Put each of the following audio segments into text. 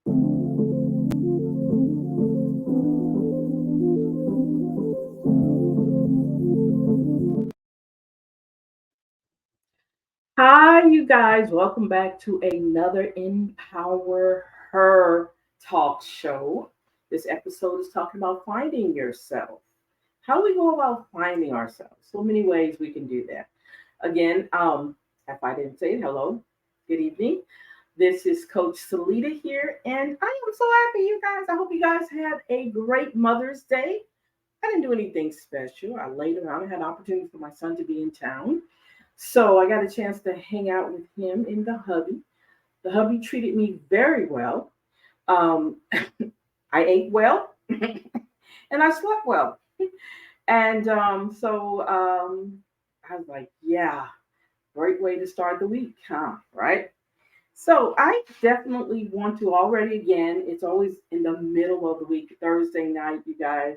Hi, you guys. Welcome back to another Empower Her talk show. This episode is talking about finding yourself. How do we go about finding ourselves? So many ways we can do that. Again, if I didn't say it, hello, good evening. This is Coach Salita here, and I am so happy, you guys. I hope you guys had a great Mother's Day. I didn't do anything special. I laid around. I had an opportunity for my son to be in town. So I got a chance to hang out with him in the hubby. The hubby treated me very well. Um, I ate well and I slept well. And I was like, yeah, great way to start the week, huh? Right? So I definitely want to already again, it's always in the middle of the week, Thursday night, you guys.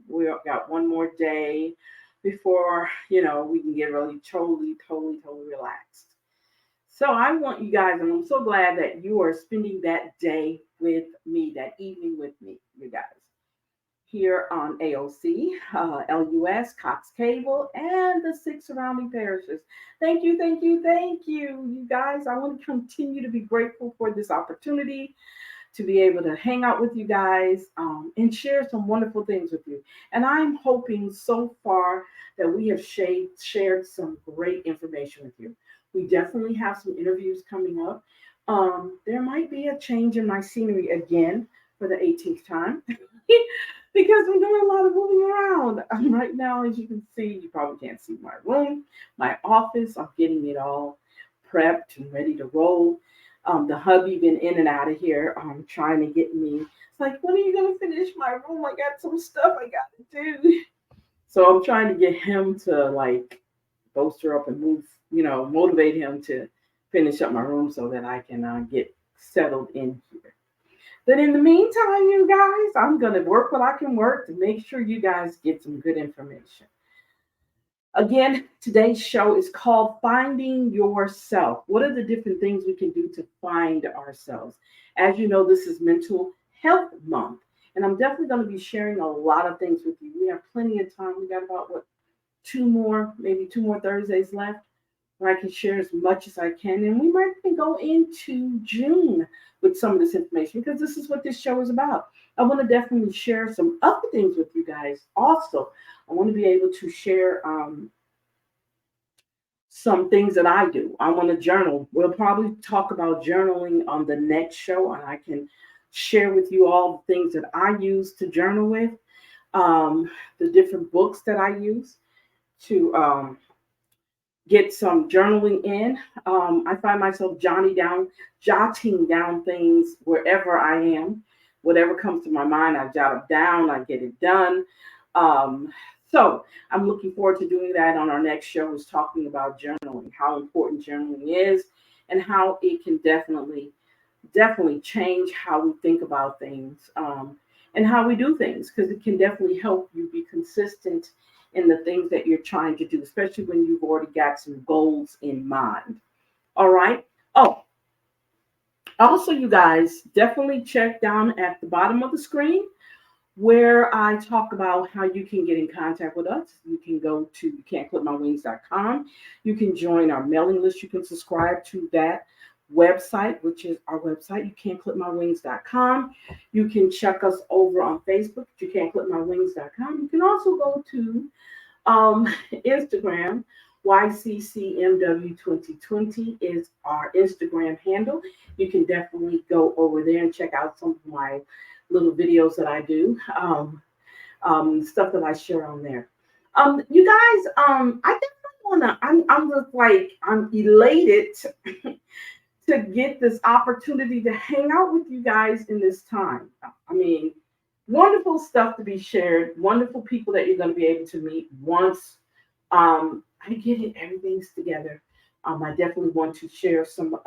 We got one more day before, we can get really totally relaxed. So I want you guys, and I'm so glad that you are spending that day with me, that evening with me, you guys, here on AOC, LUS, Cox Cable, and the six surrounding parishes. Thank you, you guys. I want to continue to be grateful for this opportunity to be able to hang out with you guys and share some wonderful things with you. And I'm hoping so far that we have shared some great information with you. We definitely have some interviews coming up. There might be a change in my scenery again for the 18th time because I'm doing a lot of moving around. Right now, as you can see, you probably can't see my room, my office. I'm getting it all prepped and ready to roll. The hubby been in and out of here, trying to get me. It's like, when are you gonna finish my room? I got some stuff I got to do. So I'm trying to get him to like bolster up and move, motivate him to finish up my room so that I can get settled in here. But in the meantime, you guys, I'm gonna work what I can work to make sure you guys get some good information. Again, today's show is called Finding Yourself. What are the different things we can do to find ourselves? As you know, this is Mental Health Month, and I'm definitely going to be sharing a lot of things with you. We have plenty of time. We got about, what, maybe two more Thursdays left where I can share as much as I can. And we might even go into June with some of this information because this is what this show is about. I want to definitely share some other things with you guys also. I want to be able to share some things that I do. I want to journal. We'll probably talk about journaling on the next show, and I can share with you all the things that I use to journal with, the different books that I use to get some journaling in. I find myself jotting down things wherever I am. Whatever comes to my mind, I jot it down, I get it done. Um, so I'm looking forward to doing that on our next show, is talking about journaling, how important journaling is, and how it can definitely change how we think about things, and how we do things, because it can definitely help you be consistent in the things that you're trying to do, especially when you've already got some goals in mind. All right. Oh, also, you guys, definitely check down at the bottom of the screen where I talk about how you can get in contact with us. You can go to youcan'tclipmywings.com. You can join our mailing list. You can subscribe to that website, which is our website, youcan'tclipmywings.com. You can check us over on Facebook, youcan'tclipmywings.com. You can also go to Instagram. YCCMW2020 is our Instagram handle. You can definitely go over there and check out some of my little videos that I do, stuff that I share on there. You guys, I definitely wanna. I'm just like, I'm elated to get this opportunity to hang out with you guys in this time. I mean, wonderful stuff to be shared. Wonderful people that you're going to be able to meet once I get it, everything's together. I definitely want to share some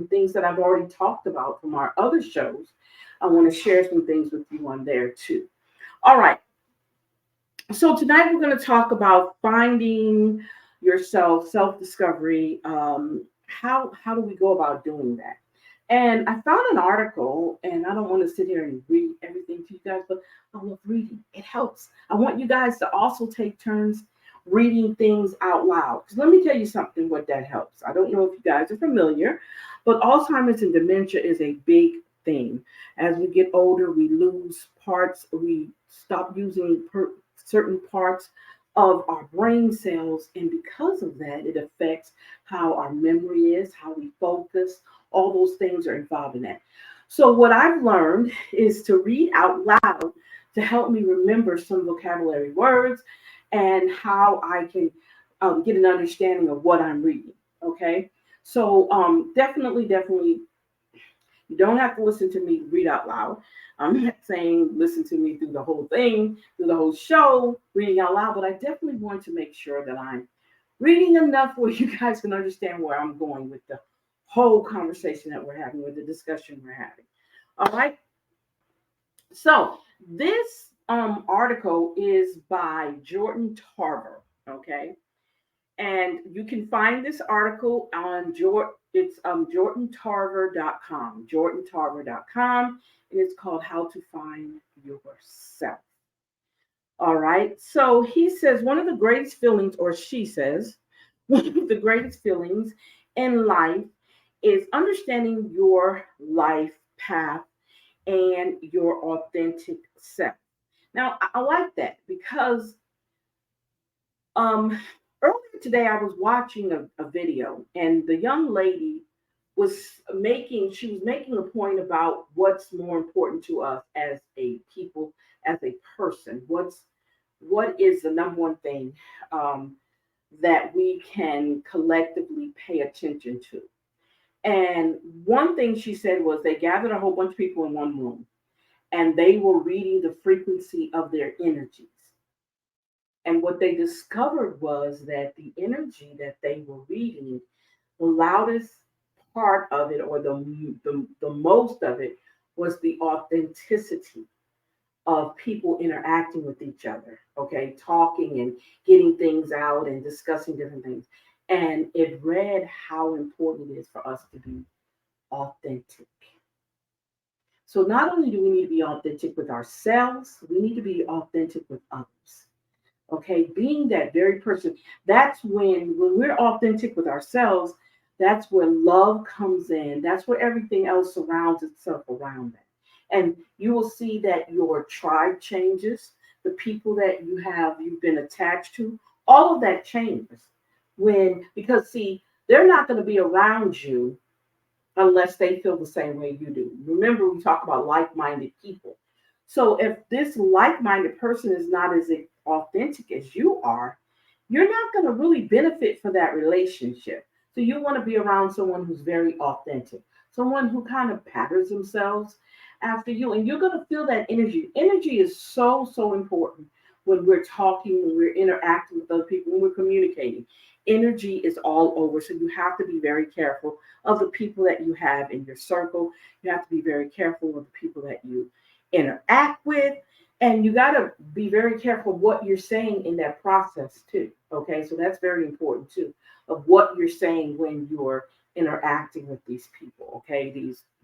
things that I've already talked about from our other shows. I want to share some things with you on there too. All right. So tonight we're going to talk about finding yourself, self-discovery. How do we go about doing that? And I found an article, and I don't want to sit here and read everything to you guys, but I love reading. It helps. I want you guys to also take turns reading things out loud. Because let me tell you something, what that helps. I don't know if you guys are familiar, but Alzheimer's and dementia is a big thing. As we get older, we lose parts, we stop using certain parts of our brain cells. And because of that, it affects how our memory is, how we focus, all those things are involved in that. So, what I've learned is to read out loud to help me remember some vocabulary words and how I can get an understanding of what I'm reading. Okay. So, definitely, you don't have to listen to me read out loud. I'm not saying listen to me through the whole thing, through the whole show, reading out loud, but I definitely want to make sure that I'm reading enough where you guys can understand where I'm going with the whole conversation that we're having, with the discussion we're having. All right. So this article is by Jordan Tarver. Okay. And you can find this article on it's jordantarver.com, jordantarver.com, and it's called How to Find Yourself. All right. So he says one of the greatest feelings, or she says, one of the greatest feelings in life is understanding your life path and your authentic self. Now, I like that because um, earlier today I was watching a video, and the young lady she was making a point about what's more important to us as a people, as a person. What is the number one thing um, that we can collectively pay attention to? And one thing she said was they gathered a whole bunch of people in one room and they were reading the frequency of their energies. And what they discovered was that the energy that they were reading, the loudest part of it, or the most of it, was the authenticity of people interacting with each other, okay, talking and getting things out and discussing different things. And it read how important it is for us to be authentic. So not only do we need to be authentic with ourselves, we need to be authentic with others. Okay, being that very person. That's when we're authentic with ourselves, that's where love comes in. That's where everything else surrounds itself around that. And you will see that your tribe changes, the people that you've been attached to, all of that changes when, because see, they're not going to be around you unless they feel the same way you do. Remember, we talk about like-minded people. So if this like-minded person is not as authentic as you are, you're not going to really benefit from that relationship. So you want to be around someone who's very authentic, someone who kind of patterns themselves after you, and you're going to feel that energy. Energy is so important when we're talking, when we're interacting with other people, when we're communicating. Energy is all over, so you have to be very careful of the people that you have in your circle. You have to be very careful of the people that you interact with. And you got to be very careful what you're saying in that process, too. Okay, so that's very important, too, of what you're saying when you're interacting with these people. Okay,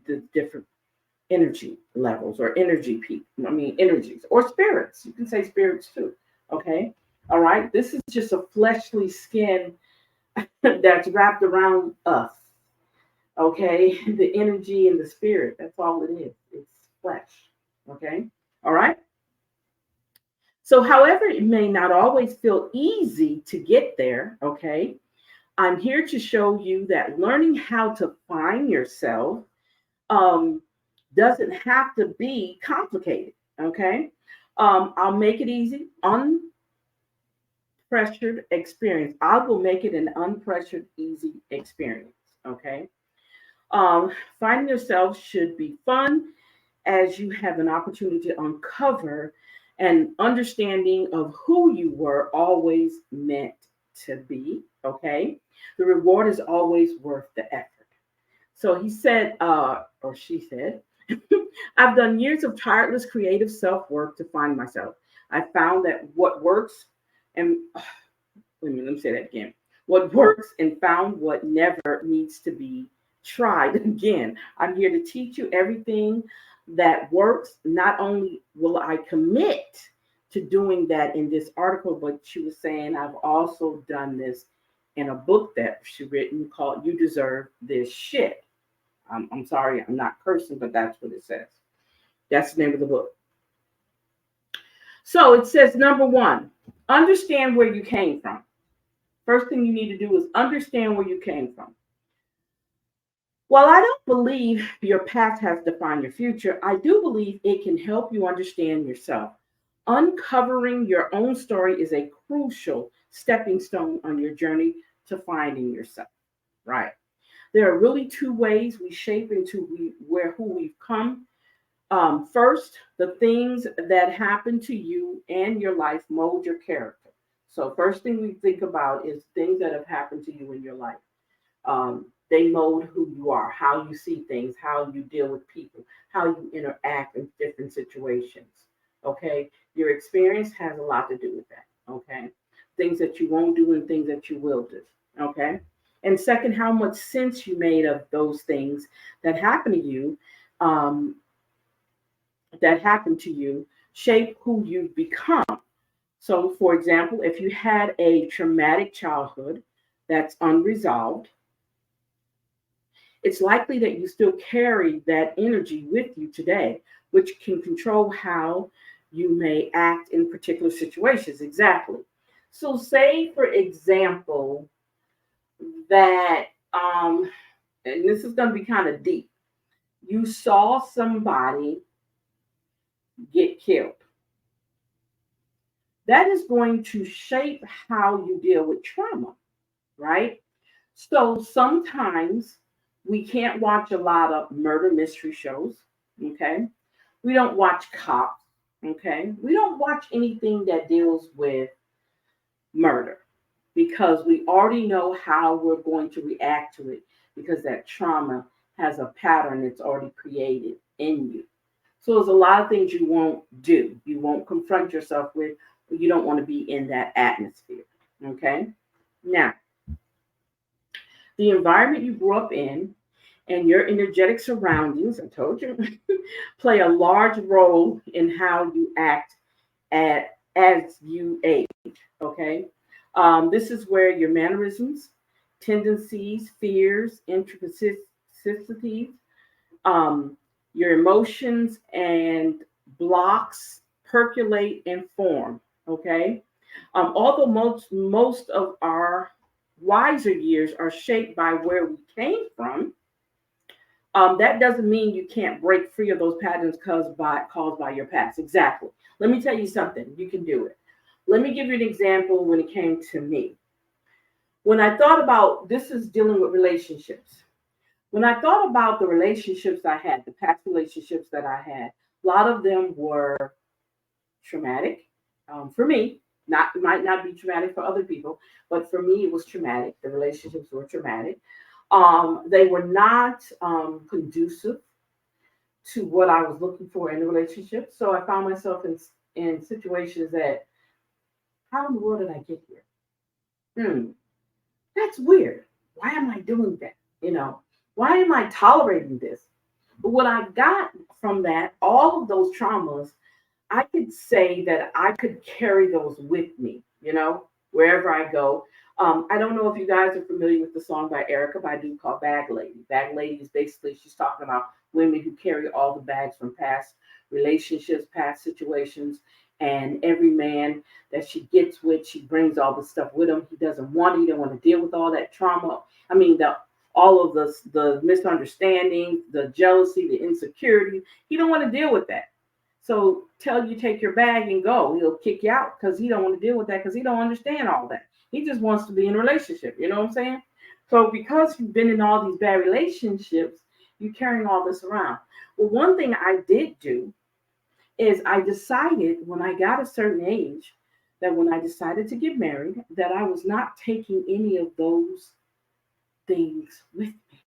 the different energy levels or energy people. I mean, energies or spirits. You can say spirits, too. Okay, all right. This is just a fleshly skin that's wrapped around us. Okay, the energy and the spirit, that's all it is. It's flesh. Okay, all right. So, however, it may not always feel easy to get there. Okay, I'm here to show you that learning how to find yourself um, doesn't have to be complicated. Okay, I'll make it easy, unpressured experience. I will make it an unpressured, easy experience. Okay. Finding yourself should be fun as you have an opportunity to uncover an understanding of who you were always meant to be. Okay. The reward is always worth the effort. So he said, or she said, I've done years of tireless creative self work to find myself. I found that what works, and wait a minute, let me say that again. What works and found what never needs to be tried again. I'm here to teach you everything that works. Not only will I commit to doing that in this article, but she was saying I've also done this in a book that she written called You Deserve This Shit. I'm sorry, I'm not cursing, but that's what it says. That's the name of the book. So it says number one, understand where you came from. First thing you need to do is understand where you came from. While I don't believe your past has defined your future, I do believe it can help you understand yourself. Uncovering your own story is a crucial stepping stone on your journey to finding yourself, right? There are really two ways we shape into where who we've come. First, the things that happen to you and your life mold your character. So, first thing we think about is things that have happened to you in your life. They mold who you are, how you see things, how you deal with people, how you interact in different situations. Okay, your experience has a lot to do with that. Okay, things that you won't do and things that you will do. Okay, and second, how much sense you made of those things that happen to you, um, that happen to you, shape who you've become. So, for example, if you had a traumatic childhood that's unresolved, it's likely that you still carry that energy with you today, which can control how you may act in particular situations. Exactly. So, say, for example, that, and this is going to be kind of deep, you saw somebody get killed. That is going to shape how you deal with trauma, right? So sometimes we can't watch a lot of murder mystery shows, okay? We don't watch cops, okay? We don't watch anything that deals with murder because we already know how we're going to react to it because that trauma has a pattern it's already created in you. So there's a lot of things you won't do. You won't confront yourself with, you don't want to be in that atmosphere, okay? Now, the environment you grew up in and your energetic surroundings, I told you, play a large role in how you act as you age. Okay. This is where your mannerisms, tendencies, fears, intricacies, um, your emotions and blocks percolate and form. Okay. Although most of our wiser years are shaped by where we came from, that doesn't mean you can't break free of those patterns caused by your past. Exactly. Let me tell you something. You can do it. Let me give you an example when it came to me. When I thought about this is dealing with relationships. When I thought about the relationships I had, the past relationships that I had, a lot of them were traumatic for me. Not might not be traumatic for other people, but for me it was traumatic. The relationships were traumatic. They were not conducive to what I was looking for in a relationship. So I found myself in situations that, how in the world did I get here? Hmm, that's weird. Why am I doing that? You know, why am I tolerating this? But what I got from that, all of those traumas, I could say that I could carry those with me, wherever I go. I don't know if you guys are familiar with the song by Erica Badu called Bag Lady. Bag Lady is basically, she's talking about women who carry all the bags from past relationships, past situations, and every man that she gets with, she brings all the stuff with him. He doesn't want it, he don't want to deal with all that trauma. I mean, all of the misunderstandings, the jealousy, the insecurity. He don't want to deal with that. So tell you take your bag and go. He'll kick you out because he don't want to deal with that because he don't understand all that. He just wants to be in a relationship. You know what I'm saying? So because you've been in all these bad relationships, you're carrying all this around. Well, one thing I did do is I decided when I got a certain age that when I decided to get married, that I was not taking any of those things with me.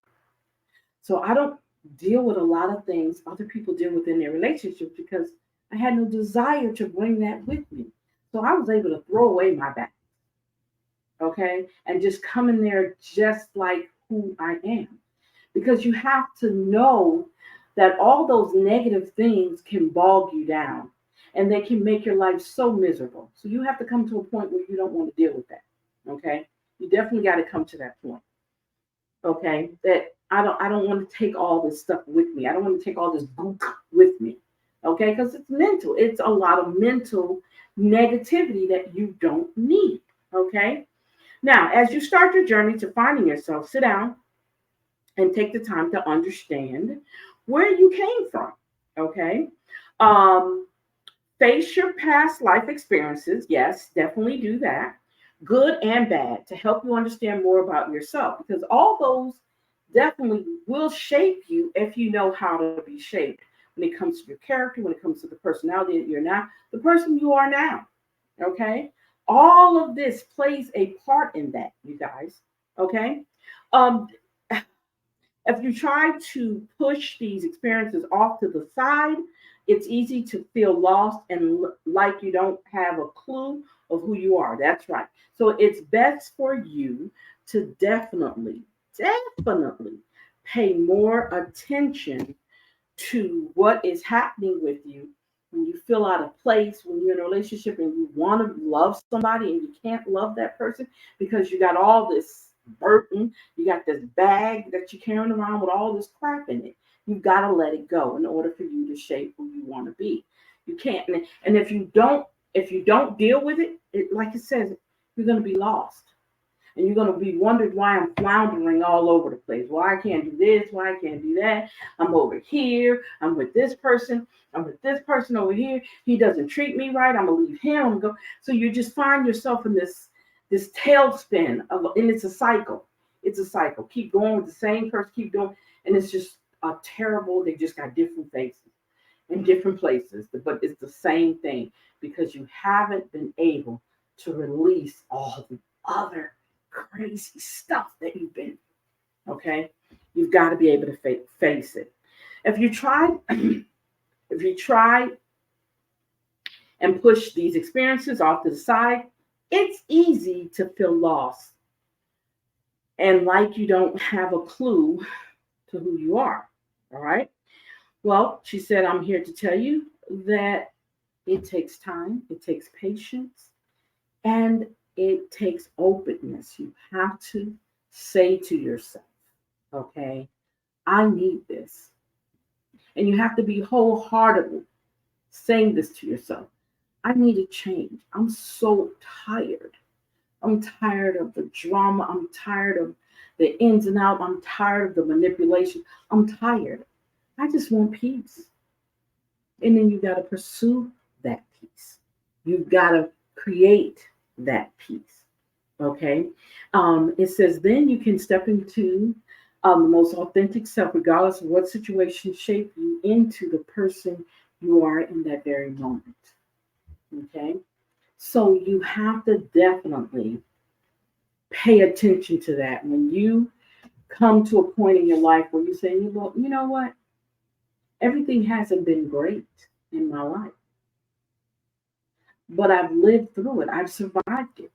So I don't deal with a lot of things other people deal with in their relationships because I had no desire to bring that with me. So I was able to throw away my back, okay, and just come in there just like who I am. because you have to know that all those negative things can bog you down and they can make your life so miserable. So you have to come to a point where you don't want to deal with that. Okay? You definitely got to come to that point. Okay? That I don't want to take all this stuff with me. I don't want to take all this gook with me. Okay? Because it's mental. It's a lot of mental negativity that you don't need. Okay? Now, as you start your journey to finding yourself, sit down and take the time to understand where you came from. Okay. Um, Face your past life experiences. Yes, definitely do that. Good and bad to help you understand more about yourself because all those definitely will shape you if you know how to be shaped when it comes to your character, when it comes to the personality that you're now, the person you are now. Okay. All of this plays a part in that, you guys. Okay. Um, if you try to push these experiences off to the side, it's easy to feel lost and like you don't have a clue of who you are. That's right. So it's best for you to definitely pay more attention to what is happening with you when you feel out of place, when you're in a relationship and you want to love somebody and you can't love that person because you got all this burden, you got this bag that you're carrying around with all this crap in it. You've got to let it go in order for you to shape who you want to be. You can't, and if you don't deal with it, like it says, you're going to be lost and you're going to be wondering why I'm floundering all over the place. Why I can't do this, why I can't do that. I'm over here. I'm with this person. I'm with this person over here. He doesn't treat me right. I'm gonna leave him. I'm go. So you just find yourself in this tailspin of, and it's a cycle. It's a cycle. Keep going with the same person. Keep doing, and it's just a terrible. They just got different faces in different places, but it's the same thing because you haven't been able to release all the other crazy stuff that you've been. Okay, you've got to be able to face it. If you try, if you try and push these experiences off to the side, it's easy to feel lost and like you don't have a clue to who you are. All right. Well, she said, I'm here to tell you that it takes time, it takes patience, and it takes openness. You have to say to yourself, okay, I need this. And you have to be wholeheartedly saying this to yourself. I need a change. I'm so tired. I'm tired of the drama. I'm tired of the ins and outs. I'm tired of the manipulation. I'm tired. I just want peace. And then you got to pursue that peace. You've got to create that peace. Okay. It says, then you can step into the most authentic self, regardless of what situation shaped you into the person you are in that very moment. Okay. So you have to definitely pay attention to that when you come to a point in your life where you're saying, well, you know what? Everything hasn't been great in my life, but I've lived through it. I've survived it.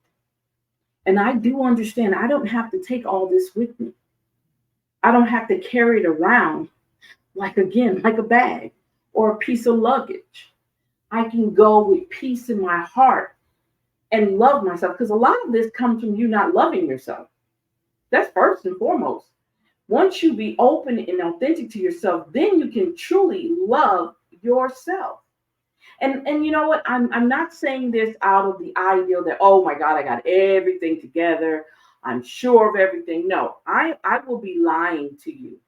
And I do understand I don't have to take all this with me. I don't have to carry it around like, again, like a bag or a piece of luggage. I can go with peace in my heart and love myself because a lot of this comes from you not loving yourself. That's first and foremost. Once you be open and authentic to yourself, then you can truly love yourself. And you know what? I'm not saying this out of the ideal that, oh my God, I got everything together. I'm sure of everything. No, I will be lying to you.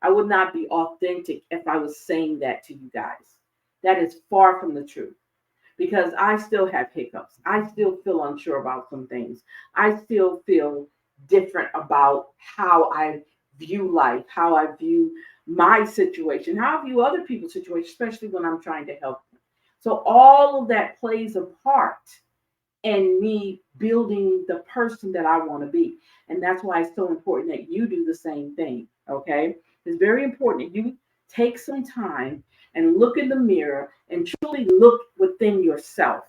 I would not be authentic if I was saying that to you guys. That is far from the truth because I still have hiccups. I still feel unsure about some things. I still feel different about how I view life, how I view my situation, how I view other people's situation, especially when I'm trying to help them. So all of that plays a part in me building the person that I want to be. And that's why it's so important that you do the same thing. Okay. It's very important that you take some time and look in the mirror and truly look within yourself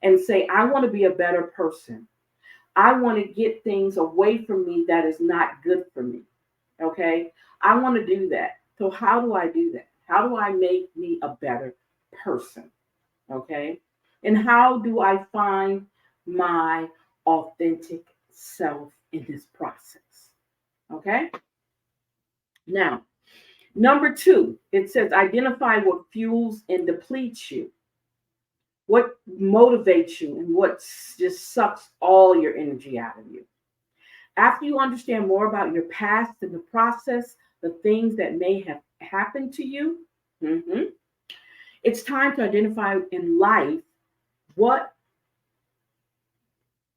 and say, I want to be a better person. I want to get things away from me that is not good for me. Okay. I want to do that. So, how do I do that? How do I make me a better person? Okay. And how do I find my authentic self in this process? Okay. Now, number two, it says identify what fuels and depletes you, what motivates you, and what just sucks all your energy out of you. After you understand more about your past and the process, the things that may have happened to you, mhm, it's time to identify in life what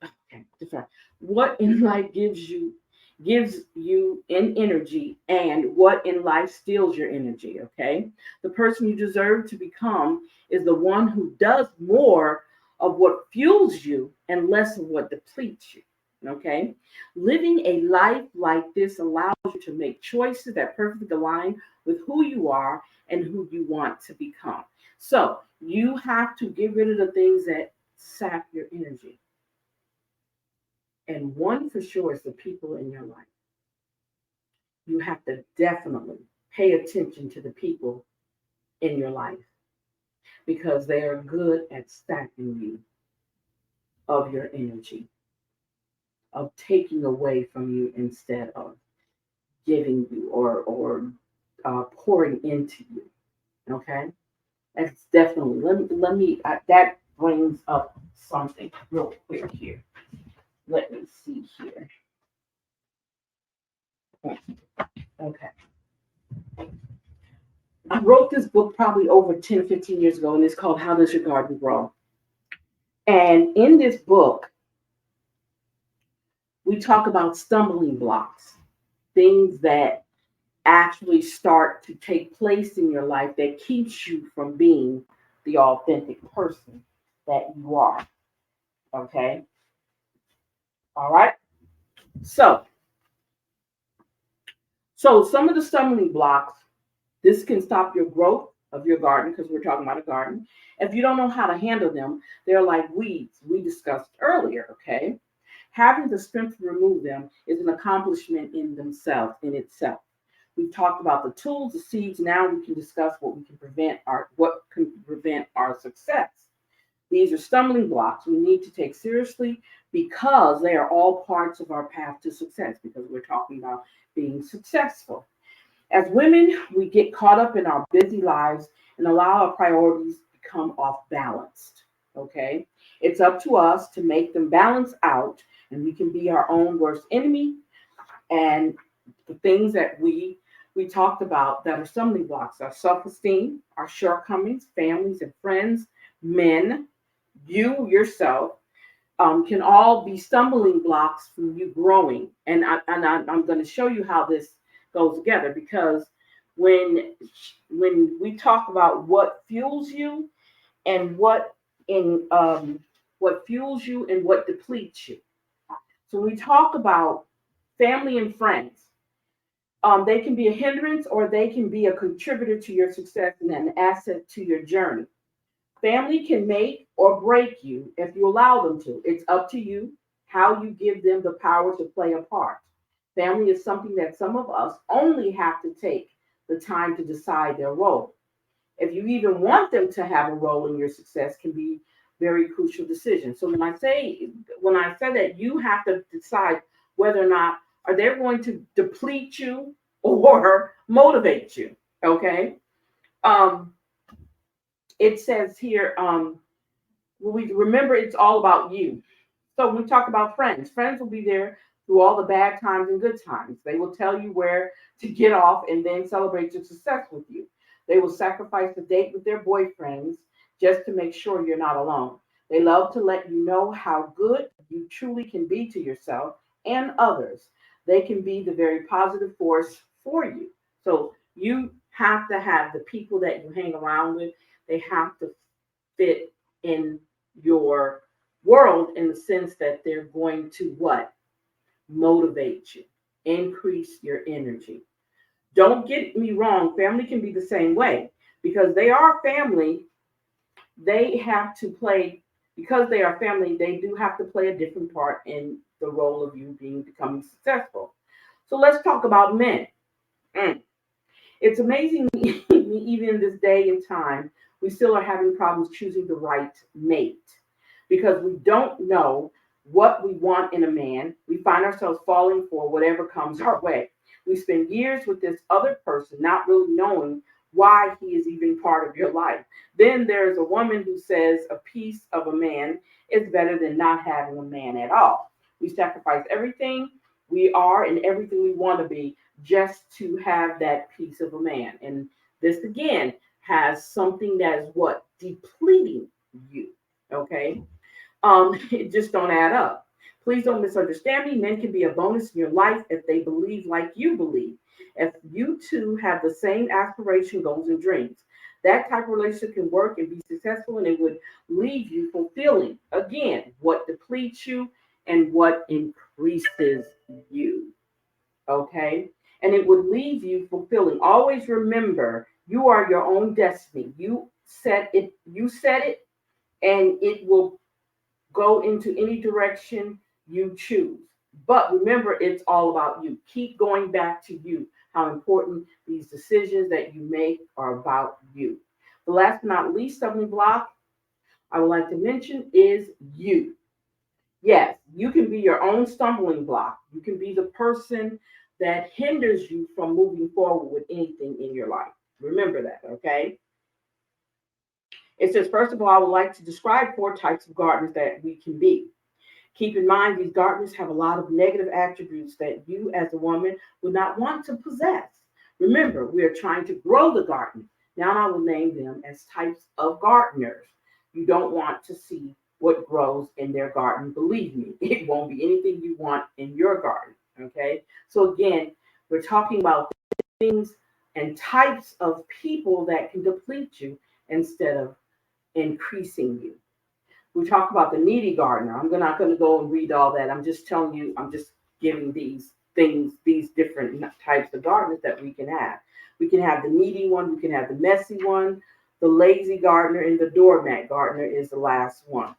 okay, sorry, what in life gives you in energy and what in life steals your energy. Okay, the person you deserve to become is the one who does more of what fuels you and less of what depletes you. Okay, living a life like this allows you to make choices that perfectly align with who you are and who you want to become. So you have to get rid of the things that sap your energy, and one for sure is the people in your life. You have to definitely pay attention to the people in your life because they are good at stacking you of your energy, of taking away from you instead of giving you or pouring into you. Okay, that's definitely. Let me. That brings up something real quick here. Let me see here. Okay. I wrote this book probably over 10, 15 years ago, and it's called How Does Your Garden Grow? And in this book, we talk about stumbling blocks, things that actually start to take place in your life that keeps you from being the authentic person that you are. Okay? All right? So, so some of the stumbling blocks, this can stop your growth of your garden because we're talking about a garden. If you don't know how to handle them, they're like weeds we discussed earlier, okay? Having the strength to remove them is an accomplishment in themselves, in itself. We've talked about the tools, the seeds. Now we can discuss what can prevent our success. These are stumbling blocks we need to take seriously because they are all parts of our path to success, because we're talking about being successful. As women, we get caught up in our busy lives and allow our priorities to become off balanced. Okay? It's up to us to make them balance out, and we can be our own worst enemy. And the things that we talked about that are stumbling blocks: our self-esteem, our shortcomings, families and friends, men, you yourself, can all be stumbling blocks from you growing. I'm going to show you how this goes together, because when we talk about what fuels you and in what fuels you and what depletes you. So we talk about family and friends. They can be a hindrance or they can be a contributor to your success and an asset to your journey. Family can make or break you if you allow them to. It's up to you how you give them the power to play a part. Family is something that some of us only have to take the time to decide their role. If you even want them to have a role in your success, can be very crucial decision. So when I say that, you have to decide whether or not are they going to deplete you or motivate you. Okay. Um, it says here, we remember it's all about you. So we talk about friends. Friends will be there through all the bad times and good times. They will tell you where to get off and then celebrate your success with you. They will sacrifice a date with their boyfriends just to make sure you're not alone. They love to let you know how good you truly can be to yourself and others. They can be the very positive force for you. So you have to have the people that you hang around with, they have to fit in your world in the sense that they're going to what? Motivate you, increase your energy. Don't get me wrong, family can be the same way because they are family. They have to play, because they are family, they do have to play a different part in the role of you becoming successful. So let's talk about men. Mm. It's amazing, even in this day and time, we still are having problems choosing the right mate because we don't know what we want in a man. We find ourselves falling for whatever comes our way. We spend years with this other person, not really knowing why he is even part of your life. Then there's a woman who says a piece of a man is better than not having a man at all. We sacrifice everything we are and everything we want to be just to have that piece of a man. And this again has something that is what? Depleting you. Okay. It just don't add up. Please don't misunderstand me. Men can be a bonus in your life if they believe like you believe. If you two have the same aspiration, goals, and dreams, that type of relationship can work and be successful, and it would leave you fulfilling. Again, what depletes you and what increases you. Okay? And it would leave you fulfilling. Always remember, you are your own destiny. You set it, and it will go into any direction you choose. But remember, it's all about you. Keep going back to you. How important these decisions that you make are about you. The last but not least stumbling block I would like to mention is you. Yes, you can be your own stumbling block. You can be the person that hinders you from moving forward with anything in your life. Remember that, okay? It says, first of all, I would like to describe four types of gardeners that we can be. Keep in mind, these gardeners have a lot of negative attributes that you, as a woman, would not want to possess. Remember, we are trying to grow the garden. Now I will name them as types of gardeners. You don't want to see what grows in their garden. Believe me, it won't be anything you want in your garden. Okay? So, again, we're talking about things and types of people that can deplete you instead of increasing you. We talk about the needy gardener. I'm not going to go and read all that. I'm just telling you, I'm just giving these things, these different types of gardeners that we can have. We can have the needy one, we can have the messy one, the lazy gardener, and the doormat gardener is the last one.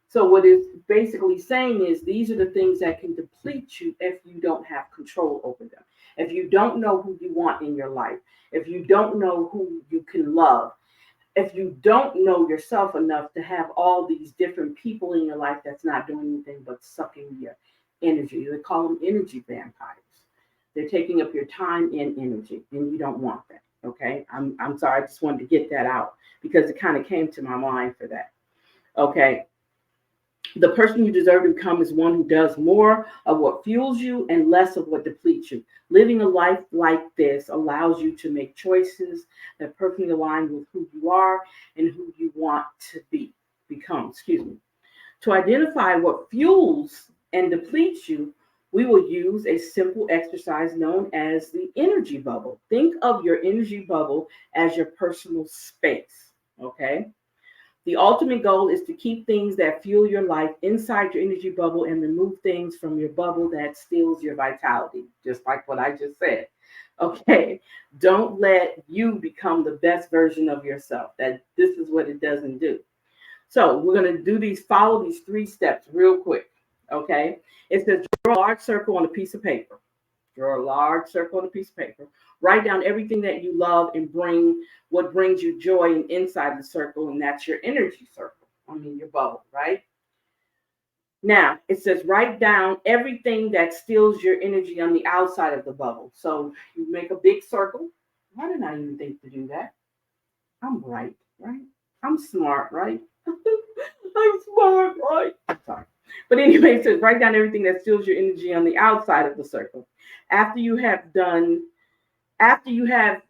So, what it's basically saying is these are the things that can deplete you if you don't have control over them. If you don't know who you want in your life, if you don't know who you can love, if you don't know yourself enough to have all these different people in your life that's not doing anything but sucking your energy. They call them energy vampires. They're taking up your time and energy, and you don't want that. Okay. I'm sorry, I just wanted to get that out because it kind of came to my mind for that. Okay. The person you deserve to become is one who does more of what fuels you and less of what depletes you. Living a life like this allows you to make choices that perfectly align with who you are and who you want to become. Excuse me. To identify what fuels and depletes you, we will use a simple exercise known as the energy bubble. Think of your energy bubble as your personal space. Okay. The ultimate goal is to keep things that fuel your life inside your energy bubble and remove things from your bubble that steals your vitality, just like what I just said. Okay, don't let you become the best version of yourself. That this is what it doesn't do. So we're going to follow these three steps real quick. Okay, it says draw a large circle on a piece of paper. Draw a large circle on a piece of paper. Write down everything that you love and bring what brings you joy and inside the circle, and that's your energy circle. I mean, your bubble, right? Now, it says write down everything that steals your energy on the outside of the bubble. So you make a big circle. Why didn't I even think to do that? I'm bright, right? I'm smart, right? I'm smart, right? Sorry. But anyway, it says write down everything that steals your energy on the outside of the circle. After you have done, after you have,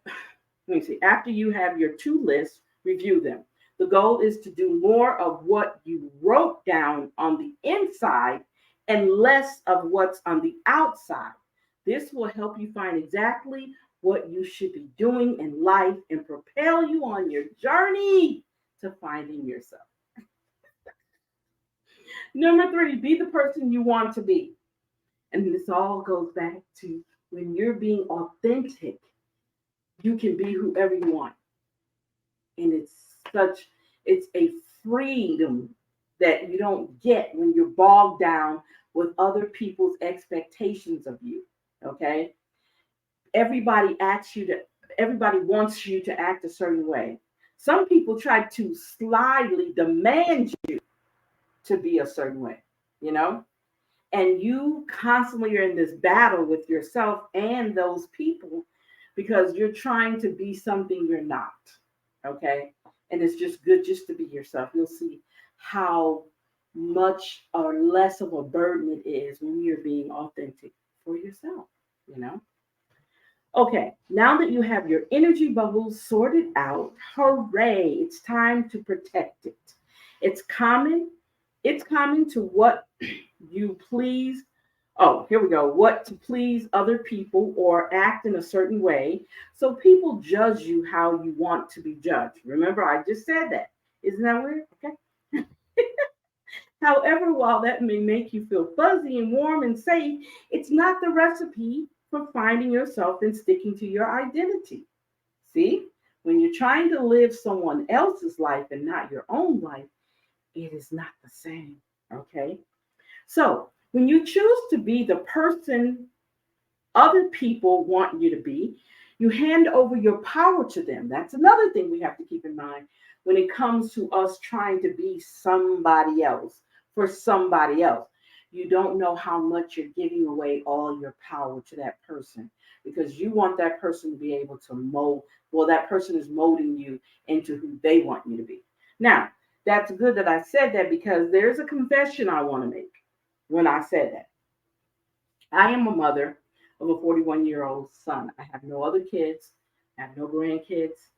let me see, after you have your two lists, review them. The goal is to do more of what you wrote down on the inside and less of what's on the outside. This will help you find exactly what you should be doing in life and propel you on your journey to finding yourself. Number three, be the person you want to be. And this all goes back to when you're being authentic, you can be whoever you want. And it's a freedom that you don't get when you're bogged down with other people's expectations of you. Okay. Everybody asks you to, everybody wants you to act a certain way. Some people try to slyly demand you to be a certain way, you know? And you constantly are in this battle with yourself and those people because you're trying to be something you're not. Okay. And it's just good just to be yourself. You'll see how much or less of a burden it is when you're being authentic for yourself, you know? Okay, now that you have your energy bubbles sorted out, hooray, it's time to protect it. It's common, it's common to what you please. Oh, here we go. What to please other people or act in a certain way. So people judge you how you want to be judged. Remember, I just said that. Isn't that weird? Okay. However, while that may make you feel fuzzy and warm and safe, it's not the recipe for finding yourself and sticking to your identity. See, when you're trying to live someone else's life and not your own life, it is not the same. Okay. So when you choose to be the person other people want you to be, you hand over your power to them. That's another thing we have to keep in mind when it comes to us trying to be somebody else for somebody else. You don't know how much you're giving away all your power to that person because you want that person to be able to mold. Well, that person is molding you into who they want you to be. Now, that's good that I said that because there's a confession I want to make when I said that. I am a mother of a 41-year-old son. I have no other kids. I have no grandkids.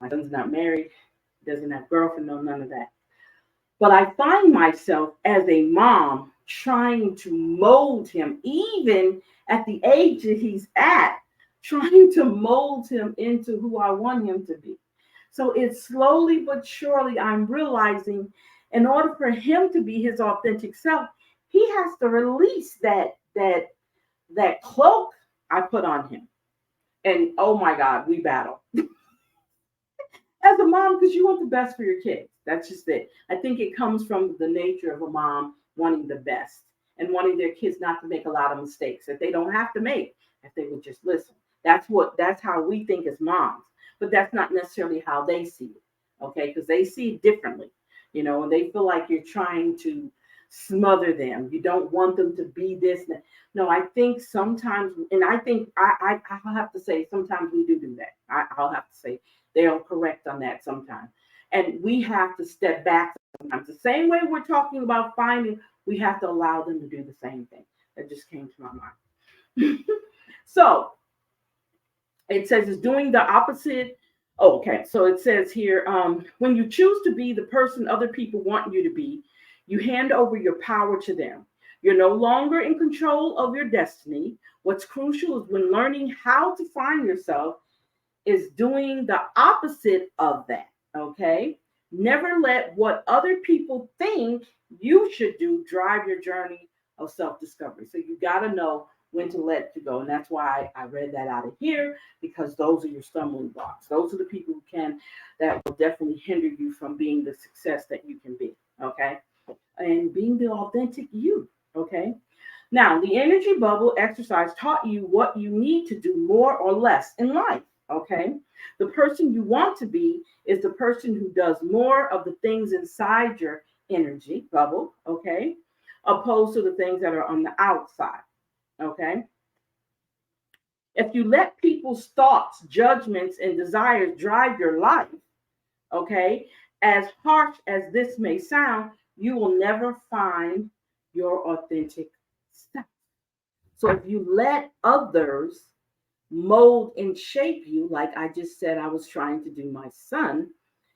My son's not married. He doesn't have a girlfriend, no, none of that. But I find myself as a mom trying to mold him, even at the age that he's at, trying to mold him into who I want him to be. So it's slowly but surely I'm realizing in order for him to be his authentic self, he has to release that cloak I put on him. And oh my God, we battle as a mom because you want the best for your kids. That's just it. I think it comes from the nature of a mom wanting the best and wanting their kids not to make a lot of mistakes that they don't have to make if they would just listen. That's how we think as moms, but that's not necessarily how they see it. Okay, because they see it differently, and they feel like you're trying to smother them. You don't want them to be this. No, I think sometimes, and I think I'll have to say sometimes we do that. I'll have to say they are correct on that sometimes. And we have to step back sometimes. The same way we're talking about finding, we have to allow them to do the same thing. That just came to my mind. So it says it's doing the opposite. Oh, okay. So it says here, when you choose to be the person other people want you to be, you hand over your power to them. You're no longer in control of your destiny. What's crucial is when learning how to find yourself is doing the opposite of that. Okay. Never let what other people think you should do drive your journey of self discovery. So you got to know when to let you go. And that's why I read that out of here, because those are your stumbling blocks. Those are the people that will definitely hinder you from being the success that you can be. Okay. And being the authentic you. Okay. Now, the energy bubble exercise taught you what you need to do more or less in life. Okay. The person you want to be is the person who does more of the things inside your energy bubble. Okay. Opposed to the things that are on the outside. Okay. If you let people's thoughts, judgments, and desires drive your life, okay, as harsh as this may sound, you will never find your authentic self. So if you let others mold and shape you, like I just said, I was trying to do my son,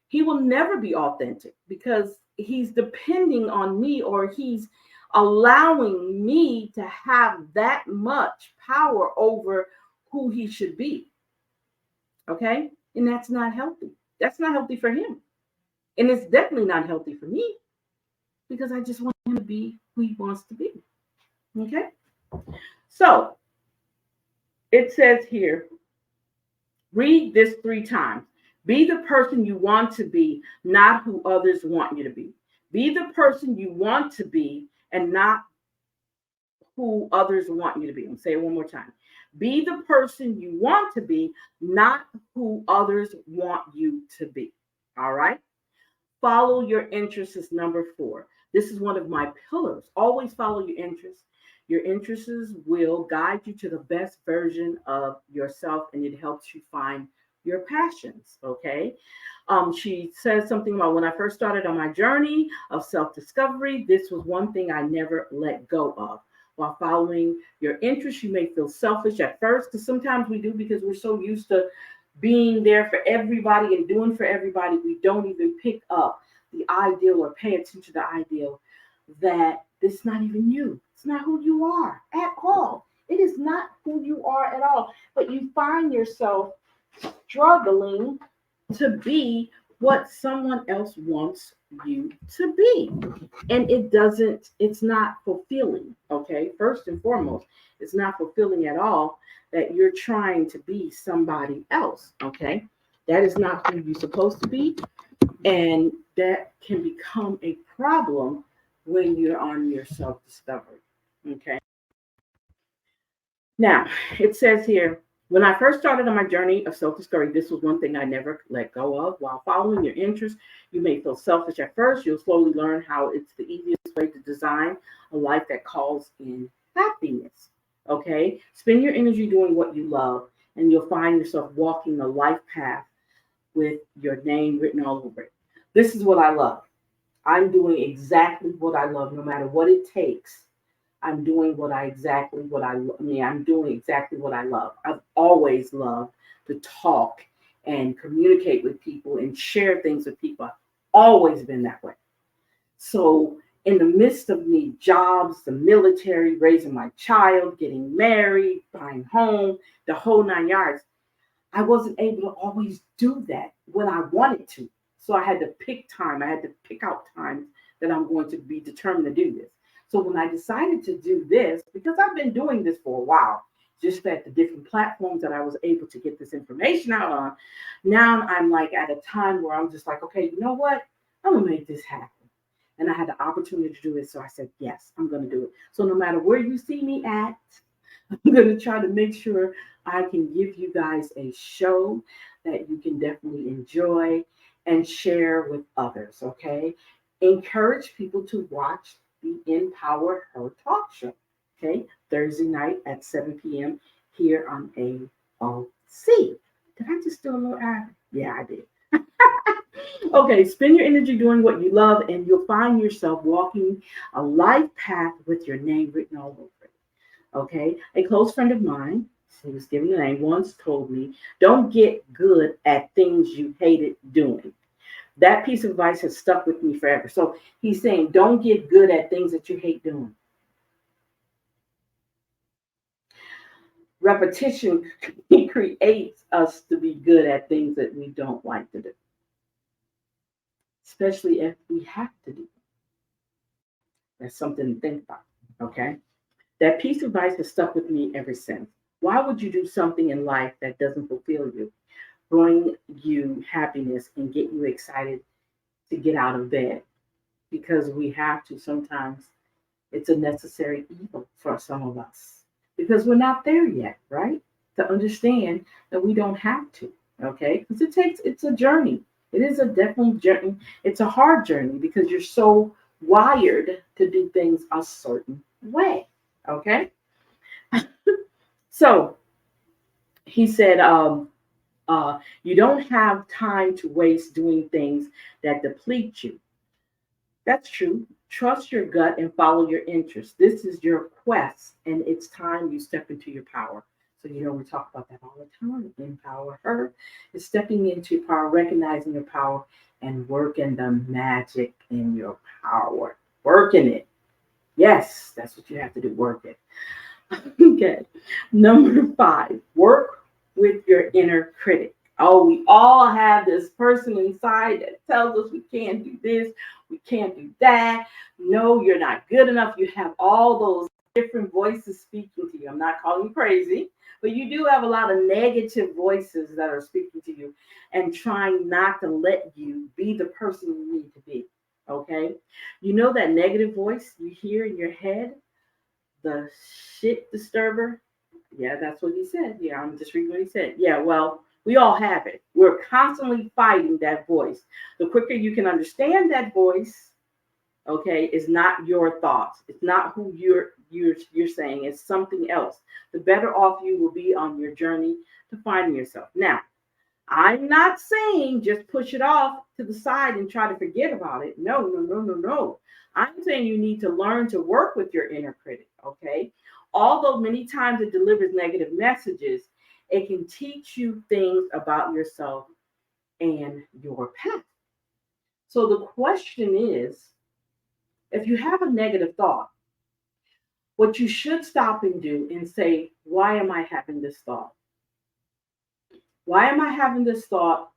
he will never be authentic because he's depending on me, or he's allowing me to have that much power over who he should be. Okay. And that's not healthy. That's not healthy for him. And it's definitely not healthy for me because I just want him to be who he wants to be. Okay. So it says here, read this 3 times. Be the person you want to be, not who others want you to be. Be the person you want to be and not who others want you to be. I'm going to say it one more time. Be the person you want to be, not who others want you to be. All right? Follow your interests is number 4. This is one of my pillars. Always follow your interests. Your interests will guide you to the best version of yourself, and it helps you find your passions. Okay. She says something about when I first started on my journey of self discovery, this was one thing I never let go of. While following your interests, you may feel selfish at first, because sometimes we do, because we're so used to being there for everybody and doing for everybody, we don't even pick up the ideal or pay attention to the ideal that it's not even you. It's not who you are at all. It is not who you are at all. But you find yourself struggling to be what someone else wants you to be. And it's not fulfilling. Okay. First and foremost, it's not fulfilling at all that you're trying to be somebody else. Okay. That is not who you're supposed to be. And that can become a problem when you're on your self discovery. Okay. Now, it says here, when I first started on my journey of self discovery, this was one thing I never let go of. While following your interests, you may feel selfish at first. You'll slowly learn how it's the easiest way to design a life that calls in happiness. Okay? Spend your energy doing what you love, and you'll find yourself walking the life path with your name written all over it. This is what I love. I'm doing exactly what I love, no matter what it takes. I'm doing I'm doing exactly what I love. I've always loved to talk and communicate with people and share things with people. I've always been that way. So in the midst of me, jobs, the military, raising my child, getting married, buying home, the whole 9 yards, I wasn't able to always do that when I wanted to. So I had to pick time. I had to pick out times that I'm going to be determined to do this. So when I decided to do this, because I've been doing this for a while, just that the different platforms that I was able to get this information out on, now I'm like at a time where I'm just like, okay, you know what? I'm gonna make this happen. And I had the opportunity to do it. So I said, yes, I'm gonna do it. So no matter where you see me at, I'm going to try to make sure I can give you guys a show that you can definitely enjoy and share with others. Okay. Encourage people to watch the Empower Her Talk Show. Okay. Thursday night at 7 p.m. here on AOC. Did I just do a little ad? Yeah, I did. Okay, spend your energy doing what you love, and you'll find yourself walking a life path with your name written all over it. Okay, a close friend of mine, he was given the name, once told me, don't get good at things you hated doing. That piece of advice has stuck with me forever. So he's saying, don't get good at things that you hate doing. Repetition creates us to be good at things that we don't like to do, especially if we have to do. That's something to think about. Okay. That piece of advice has stuck with me ever since. Why would you do something in life that doesn't fulfill you, bring you happiness, and get you excited to get out of bed? Because we have to sometimes. It's a necessary evil for some of us because we're not there yet, right? To understand that we don't have to, okay? Because it's a journey. It is a definite journey. It's a hard journey because you're so wired to do things a certain way, okay? So he said, you don't have time to waste doing things that deplete you. That's true. Trust your gut and follow your interests. This is your quest, and it's time you step into your power. So, we talk about that all the time. Empower her. It's stepping into your power, recognizing your power, and working the magic in your power. Working it. Yes, that's what you have to do. Work it. Okay. Number 5, work with your inner critic. Oh, we all have this person inside that tells us we can't do this, we can't do that. No, you're not good enough. You have all those different voices speaking to you. I'm not calling you crazy, but you do have a lot of negative voices that are speaking to you and trying not to let you be the person you need to be. Okay. That negative voice you hear in your head, The shit disturber. Yeah, that's what he said. Yeah, I'm just reading what he said. Yeah, well, we all have it. We're constantly fighting that voice. The quicker you can understand that voice, okay, is not your thoughts. It's not who you're saying. It's something else. The better off you will be on your journey to finding yourself. Now, I'm not saying just push it off to the side and try to forget about it. No, no, no, no, no. I'm saying you need to learn to work with your inner critic, okay? Although many times it delivers negative messages, it can teach you things about yourself and your past. So the question is, if you have a negative thought, what you should stop and do and say, why am I having this thought? Why am I having this thought?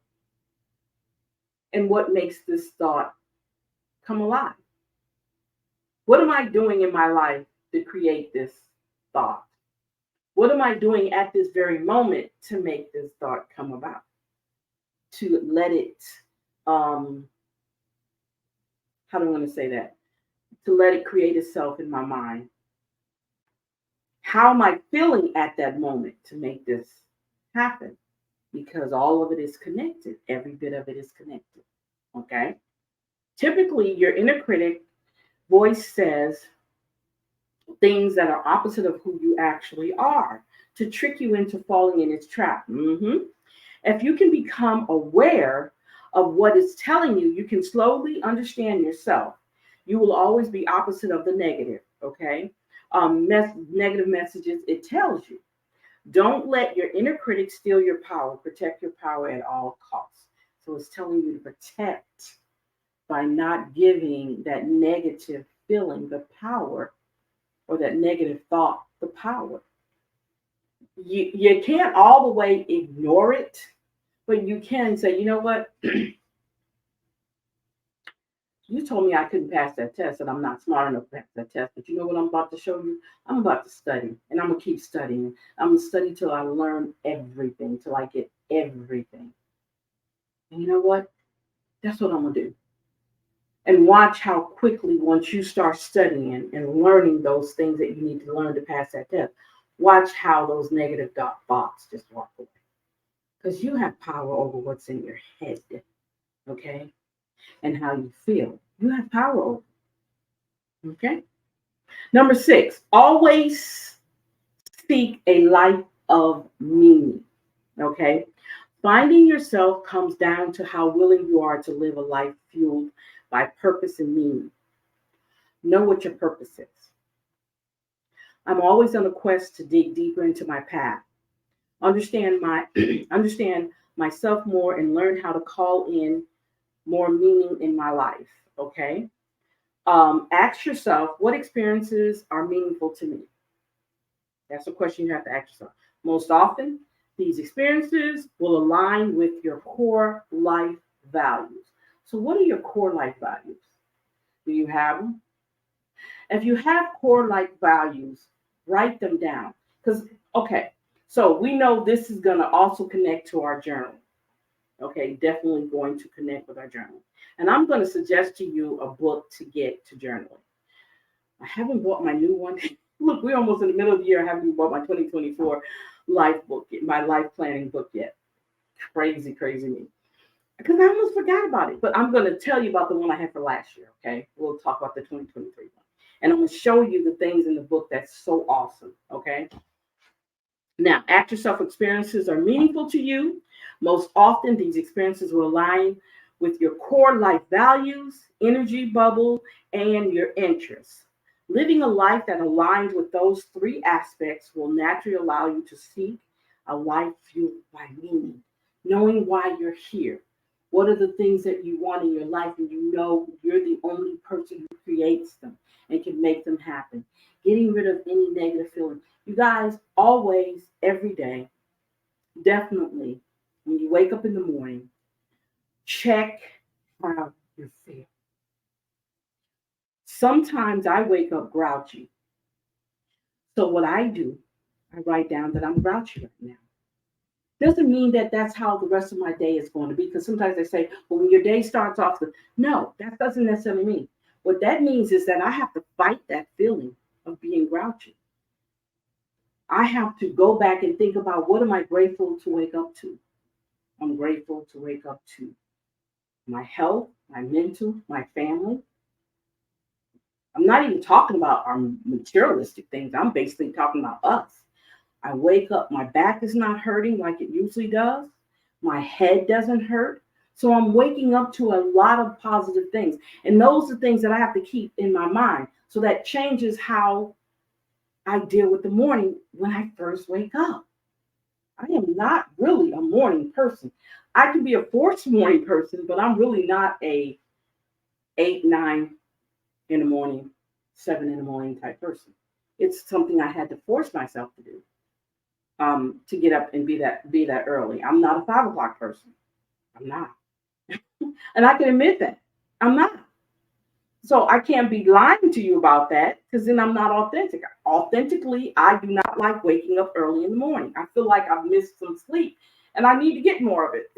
And what makes this thought come alive? What am I doing in my life to create this thought? What am I doing at this very moment to make this thought come about? To let it, how do I want to say that? To let it create itself in my mind. How am I feeling at that moment to make this happen? Because all of it is connected. Every bit of it is connected. Okay? Typically, your inner critic voice says things that are opposite of who you actually are to trick you into falling in its trap. If you can become aware of what it's telling you, you can slowly understand yourself. You will always be opposite of the negative, okay? Negative messages, it tells you. Don't let your inner critic steal your power. Protect your power at all costs. So it's telling you to protect by not giving that negative feeling the power or that negative thought the power. You can't all the way ignore it, but you can say, you know what? You told me I couldn't pass that test and I'm not smart enough to pass that test. But you know what I'm about to show you? I'm about to study and I'm going to keep studying. I'm going to study till I learn everything, till I get everything. And you know what? That's what I'm going to do. And watch how quickly, once you start studying and learning those things that you need to learn to pass that test, watch how those negative thoughts just walk away. Because you have power over what's in your head, okay? And how you feel. You have power over it, okay? Number 6, always seek a life of meaning, okay? Finding yourself comes down to how willing you are to live a life fueled by purpose and meaning. Know what your purpose is. I'm always on a quest to dig deeper into my path, understand understand myself more, and learn how to call in more meaning in my life. Okay. Ask yourself, what experiences are meaningful to me? That's a question you have to ask yourself. Most often, these experiences will align with your core life values. So, what are your core life values? Do you have them? If you have core life values, write them down. Because, okay, so we know this is going to also connect to our journal. Okay, definitely going to connect with our journal. And I'm going to suggest to you a book to get to journaling. I haven't bought my new one. Look, we're almost in the middle of the year. I haven't even bought my 2024 life book, my life planning book yet. Crazy, crazy me. Because I almost forgot about it. But I'm going to tell you about the one I had for last year, okay? We'll talk about the 2023 one. And I'm going to show you the things in the book that's so awesome, okay? Now, ask yourself, experiences are meaningful to you. Most often, these experiences will align with your core life values, energy bubble, and your interests. Living a life that aligns with those three aspects will naturally allow you to seek a life fueled by meaning, knowing why you're here. What are the things that you want in your life, and you know you're the only person who creates them and can make them happen. Getting rid of any negative feeling. You guys, always, every day, definitely, when you wake up in the morning, check how you feel. Sometimes I wake up grouchy. So what I do, I write down that I'm grouchy right now. Doesn't mean that that's how the rest of my day is going to be. Because sometimes they say, well, when your day starts off, no, that doesn't necessarily mean. What that means is that I have to fight that feeling of being grouchy. I have to go back and think about what am I grateful to wake up to? I'm grateful to wake up to my health, my mental, my family. I'm not even talking about our materialistic things. I'm basically talking about us. I wake up, my back is not hurting like it usually does. My head doesn't hurt. So I'm waking up to a lot of positive things. And those are things that I have to keep in my mind. So that changes how I deal with the morning when I first wake up. I am not really a morning person. I can be a forced morning person, but I'm really not a 8, 9 in the morning, 7 in the morning type person. It's something I had to force myself to do, to get up and be that early. I'm not a 5 o'clock person. I'm not, and I can admit that I'm not. So I can't be lying to you about that because then I'm not authentic. Authentically, I do not like waking up early in the morning. I feel like I've missed some sleep, and I need to get more of it.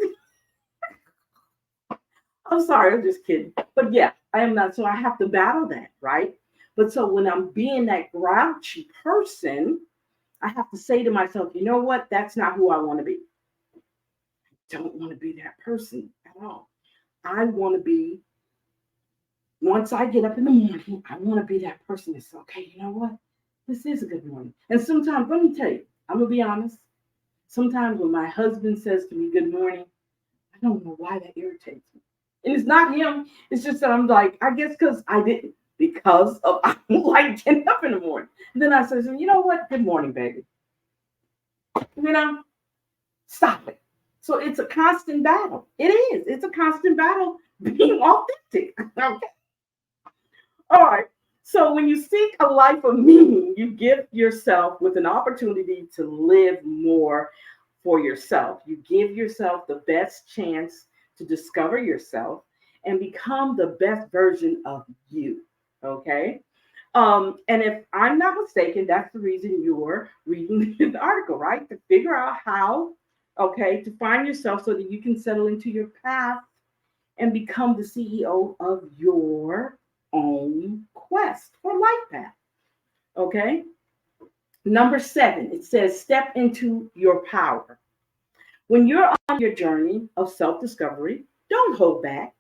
I'm sorry, I'm just kidding. But yeah, I am not. So I have to battle that, right? But so when I'm being that grouchy person, I have to say to myself, you know what? That's not who I want to be. I don't want to be that person at all. I want to be, once I get up in the morning, I want to be that person that's okay, you know what? This is a good morning. And sometimes, let me tell you, I'm going to be honest. Sometimes when my husband says to me, good morning, I don't know why that irritates me. And it's not him. It's just that I'm like, I guess because I didn't, because of I don't like getting up in the morning. And then I said, you know what? Good morning, baby. You know, stop it. So it's a constant battle. It is. It's a constant battle being authentic. Okay. All right. So when you seek a life of meaning, you give yourself with an opportunity to live more for yourself. You give yourself the best chance to discover yourself and become the best version of you. Okay. And if I'm not mistaken, that's the reason you're reading the article, right? To figure out how, okay, to find yourself so that you can settle into your path and become the CEO of your own quest or life path. Okay. Number 7, it says step into your power. When you're on your journey of self discovery, don't hold back.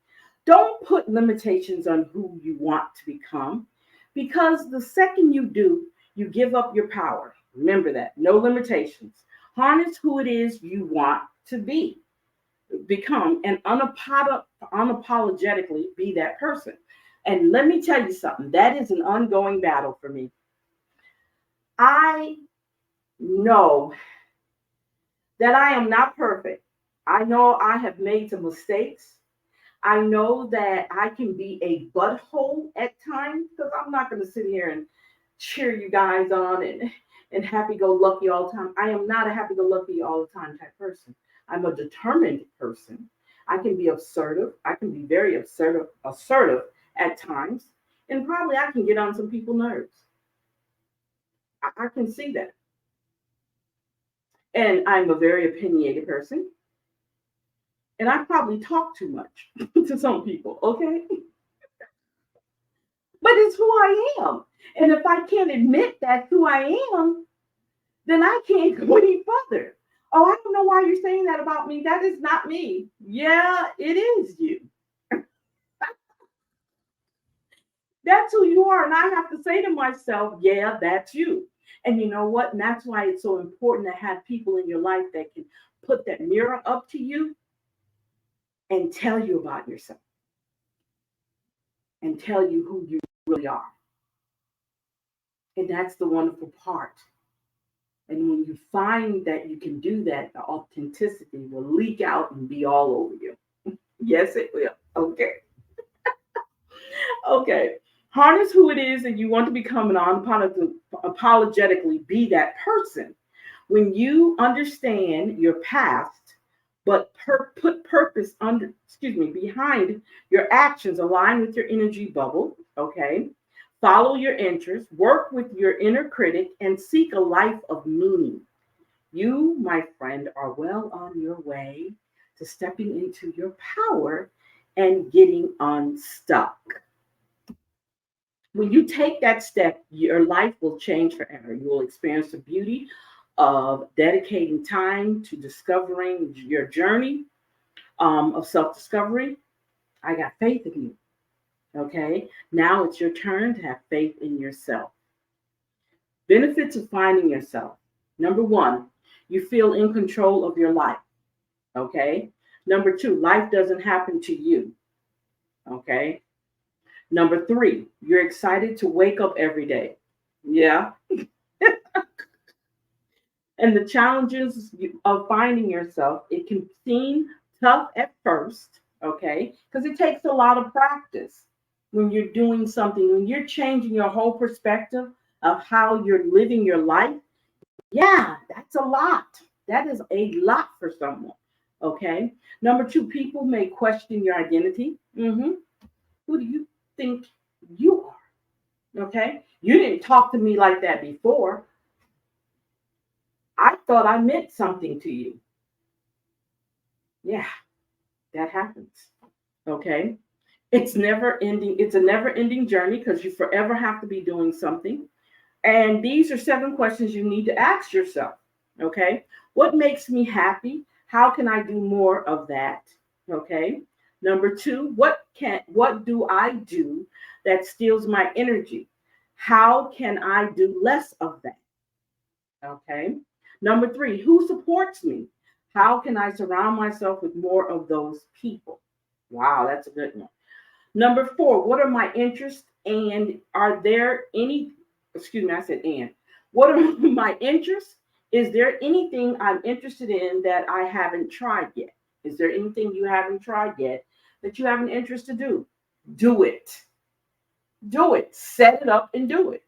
Don't put limitations on who you want to become because the second you do, you give up your power. Remember that. No limitations. Harness who it is you want to become, and unapologetically be that person. And let me tell you something, that is an ongoing battle for me. I know that I am not perfect. I know I have made some mistakes. I know that I can be a butthole at times because I'm not going to sit here and cheer you guys on and happy go lucky all the time. I am not a happy go lucky all the time type person. I'm a determined person. I can be assertive. I can be very assertive at times. And probably I can get on some people's nerves. I can see that. And I'm a very opinionated person. And I probably talk too much to some people, okay? But it's who I am. And if I can't admit that's who I am, then I can't go any further. Oh, I don't know why you're saying that about me. That is not me. Yeah, it is you. That's who you are. And I have to say to myself, yeah, that's you. And you know what? And that's why it's so important to have people in your life that can put that mirror up to you and tell you about yourself and tell you who you really are. And that's the wonderful part. And when you find that you can do that, the authenticity will leak out and be all over you. Yes, it will. Okay. Okay. Harness who it is and you want to become and unapologetically be that person. When you understand your past, but put purpose under, behind your actions, align with your energy bubble. Okay. Follow your interests, work with your inner critic, and seek a life of meaning. You, my friend, are well on your way to stepping into your power and getting unstuck. When you take that step, your life will change forever. You will experience the beauty of dedicating time to discovering your journey of self discovery. I got faith in you. Okay. Now it's your turn to have faith in yourself. Benefits of finding yourself. Number one, you feel in control of your life. Okay. Number two, life doesn't happen to you. Okay. Number three, you're excited to wake up every day. Yeah. And the challenges of finding yourself, it can seem tough at first, okay? Because it takes a lot of practice when you're doing something, when you're changing your whole perspective of how you're living your life. Yeah, that's a lot. That is a lot for someone, okay? Number two, people may question your identity. Who do you think you are? Okay? You didn't talk to me like that before. I thought I meant something to you. Yeah, that happens. Okay. It's a never ending journey because you forever have to be doing something. And these are 7 questions you need to ask yourself. Okay. What makes me happy? How can I do more of that? Okay. Number two, what do I do that steals my energy? How can I do less of that? Okay. Number three, who supports me? How can I surround myself with more of those people? Wow, that's a good one. Number four, what are my interests? And are there any, excuse me, I said and. What are my interests? Is there anything I'm interested in that I haven't tried yet? Is there anything you haven't tried yet that you have an interest to do? Do it. Do it. Set it up and do it.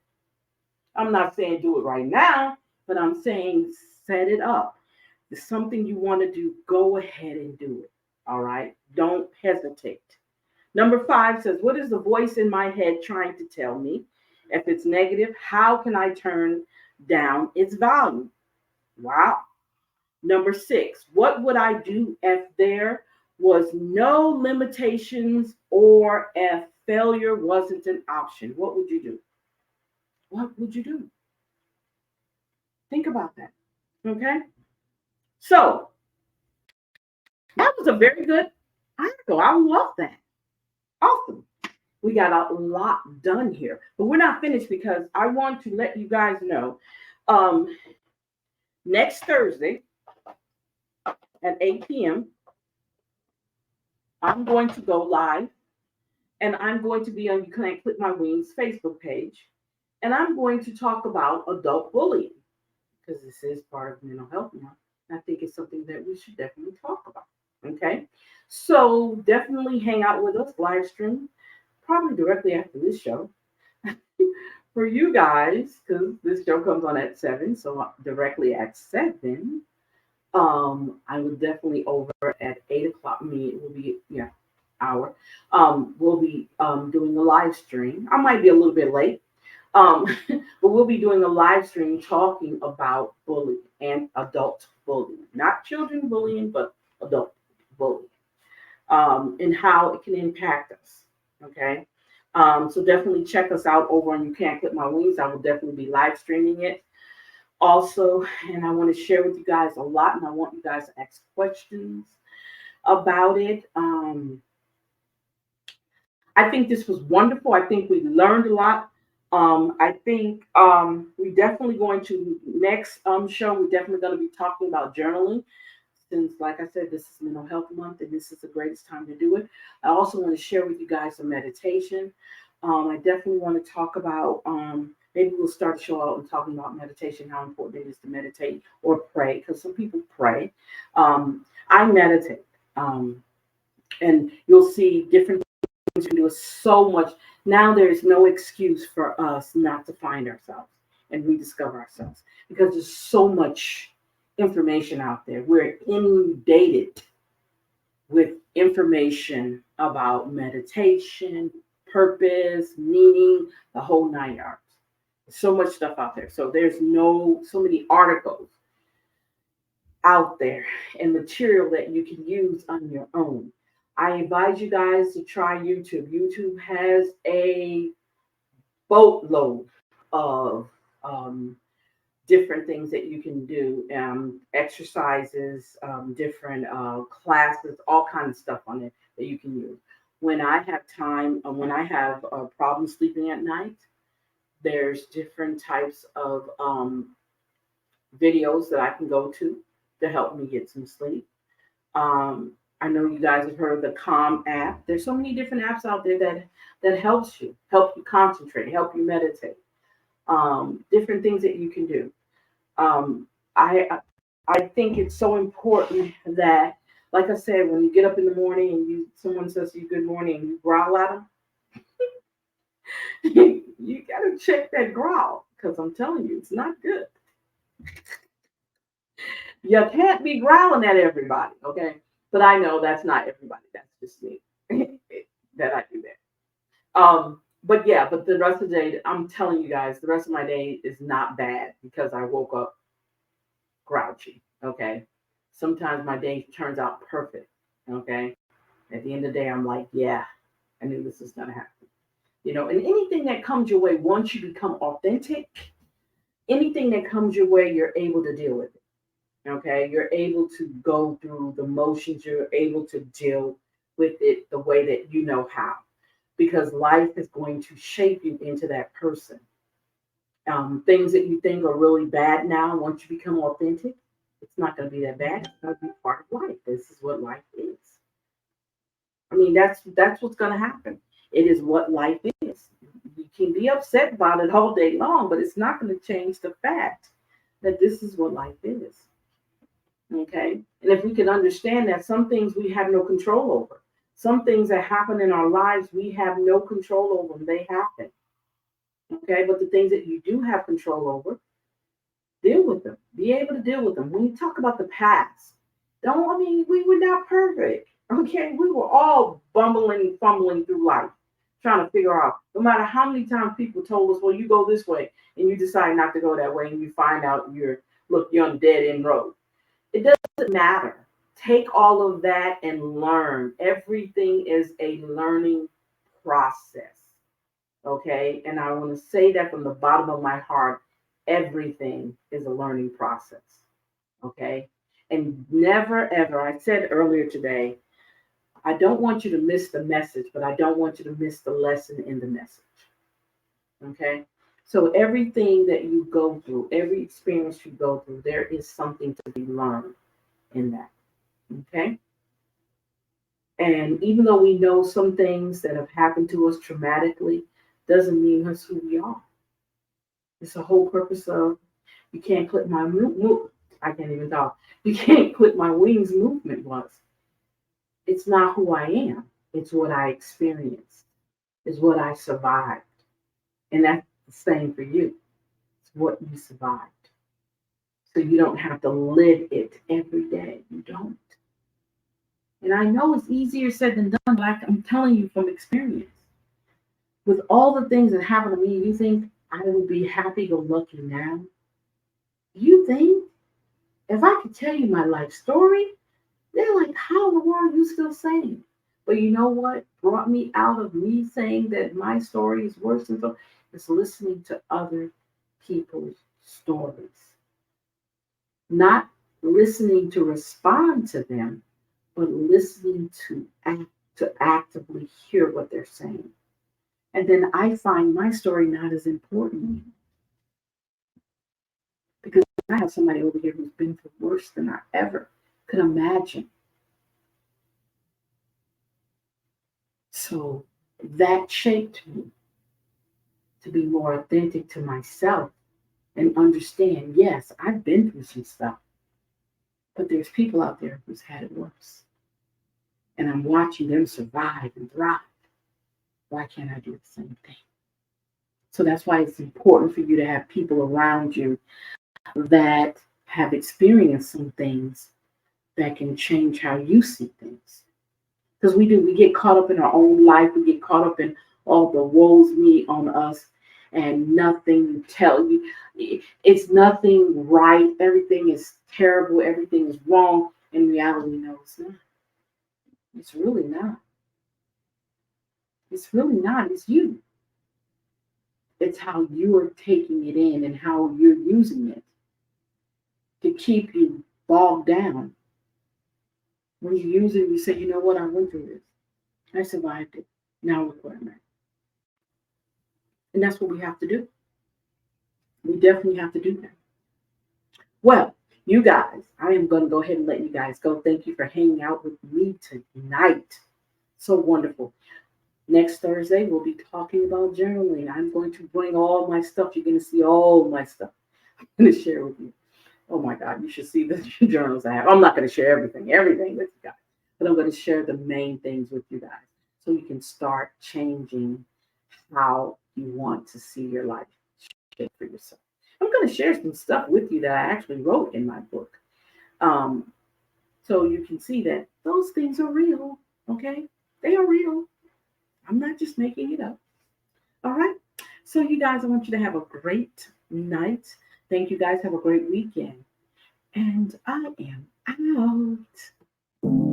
I'm not saying do it right now, but I'm saying set it up. It's something you want to do, go ahead and do it. All right. Don't hesitate. Number five says, what is the voice in my head trying to tell me? If it's negative, how can I turn down its volume? Wow. Number six, what would I do if there was no limitations or if failure wasn't an option? What would you do? What would you do? Think about that. Okay. So that was a very good article. I love that. Awesome. We got a lot done here, but we're not finished because I want to let you guys know um, next Thursday at 8 p.m., I'm going to go live and I'm going to be on You Can't Clip My Wings Facebook page. And I'm going to talk about adult bullying because this is part of mental health now. I think it's something that we should definitely talk about. Okay. So definitely hang out with us, live stream, probably directly after this show. For you guys, because this show comes on at 7, so directly at 7, I will definitely over at 8 o'clock. Me, it will be hour. We'll be doing a live stream. I might be a little bit late, um, but we'll be doing a live stream talking about bullying and adult bullying, not children bullying, but adult bullying, and how it can impact us. Okay. So definitely check us out over on You Can't Clip My Wings. I will definitely be live streaming it also, and I want to share with you guys a lot, and I want you guys to ask questions about it. I think this was wonderful. I think we learned a lot. I think we definitely going to next show. We're definitely going to be talking about journaling, since, like I said, this is Mental Health Month, and this is the greatest time to do it. I also want to share with you guys some meditation. I definitely want to talk about, maybe we'll start the show out and talking about meditation, how important it is to meditate or pray, because some people pray. I meditate, and you'll see different things we do so much. Now there's no excuse for us not to find ourselves and rediscover ourselves because there's so much information out there. We're inundated with information about meditation, purpose, meaning, the whole 9 yards. There's so much stuff out there. So there's so many articles out there and material that you can use on your own. I advise you guys to try YouTube. YouTube has a boatload of um, different things that you can do, exercises, different classes, all kinds of stuff on it that you can use. When I have time, when I have problems sleeping at night, there's different types of videos that I can go to help me get some sleep. I know you guys have heard of the Calm app. There's so many different apps out there that help you concentrate, help you meditate. Different things that you can do. Um, I think it's so important that, like I said, when you get up in the morning and someone says to you good morning and you growl at them, you gotta check that growl because I'm telling you, it's not good. You can't be growling at everybody, okay? But I know that's not everybody. That's just me that I do that. But yeah, but the rest of the day, I'm telling you guys, the rest of my day is not bad because I woke up grouchy, okay? Sometimes my day turns out perfect, okay? At the end of the day, I'm like, yeah, I knew this was gonna happen. And anything that comes your way, once you become authentic, anything that comes your way, you're able to deal with it. Okay, you're able to go through the motions, you're able to deal with it the way that you know how, because life is going to shape you into that person. Things that you think are really bad now, once you become authentic, it's not going to be that bad. It's going to be part of life. This is what life is. I mean, that's what's going to happen. It is what life is. You can be upset about it all day long, but it's not going to change the fact that this is what life is. Okay. And if we can understand that some things we have no control over, some things that happen in our lives, we have no control over them. They happen. Okay. But the things that you do have control over, deal with them. Be able to deal with them. When you talk about the past, don't, I mean, we were not perfect. Okay. We were all bumbling, fumbling through life, trying to figure out, no matter how many times people told us, well, you go this way, and you decide not to go that way, and you find out you're on a dead end road. It doesn't matter. Take all of that and learn. Everything is a learning process. Okay. And I want to say that from the bottom of my heart. Everything is a learning process. Okay. And never, ever, I said earlier today, I don't want you to miss the message, but I don't want you to miss the lesson in the message. Okay. So everything that you go through, every experience you go through, there is something to be learned in that. Okay. And even though we know some things that have happened to us traumatically, doesn't mean that's who we are. It's the whole purpose of you can't clip my I can't even talk. You can't clip my wings movement was. It's not who I am. It's what I experienced. It's what I survived. And that's the same for you. It's what you survived. So you don't have to live it every day. You don't. And I know it's easier said than done, but I'm telling you from experience. With all the things that happen to me, you think I would be happy go lucky now? You think if I could tell you my life story, they're like, how in the world are you still saying? But you know what brought me out of me saying that my story is worse than so? It's listening to other people's stories, not listening to respond to them, but listening to actively hear what they're saying. And then I find my story not as important because I have somebody over here who's been through worse than I ever could imagine. So that shaped me to be more authentic to myself and understand, yes, I've been through some stuff, but there's people out there who's had it worse. And I'm watching them survive and thrive. Why can't I do the same thing? So that's why it's important for you to have people around you that have experienced some things that can change how you see things. Because we get caught up in our own life, we get caught up in all the woes me on us, and nothing tell you it's nothing right, everything is terrible, everything is wrong. In reality, no, it's not. It's really not. It's really not. It's you. It's how you're taking it in and how you're using it to keep you bogged down. When you use it, you say, you know what, I went through this. I survived it. Now look where I'm at. And that's what we have to do. We definitely have to do that. Well, you guys, I am going to go ahead and let you guys go. Thank you for hanging out with me tonight. So wonderful. Next Thursday, we'll be talking about journaling. I'm going to bring all my stuff. You're going to see all my stuff. I'm going to share with you. Oh my God, you should see the journals I have. I'm not going to share everything with you guys, but I'm going to share the main things with you guys so you can start changing how you want to see your life shape for yourself. I'm going to share some stuff with you that I actually wrote in my book. Um, so you can see that those things are real, okay? They are real. I'm not just making it up. All right. So, you guys, I want you to have a great night. Thank you guys. Have a great weekend. And I am out.